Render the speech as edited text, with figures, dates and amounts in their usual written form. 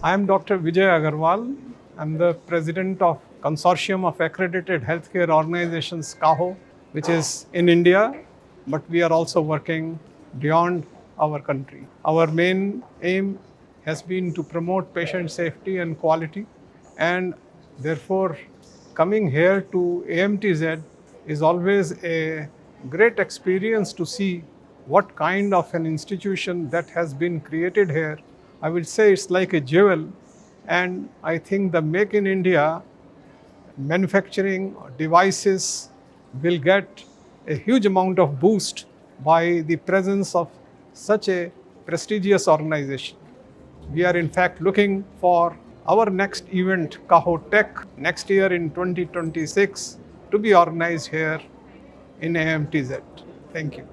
I am Dr. Vijay Agarwal. I'm the president of Consortium of Accredited Healthcare Organizations, CAHO, which is in India, but we are also working beyond our country. Our main aim has been to promote patient safety and quality, and therefore coming here to AMTZ is always a great experience to see what kind of an institution that has been created here. I will say it's like a jewel, and I think the Make in India manufacturing devices will get a huge amount of boost by the presence of such a prestigious organization. We are in fact looking for our next event, CAHO Tech, next year in 2026 to be organized here in AMTZ. Thank you.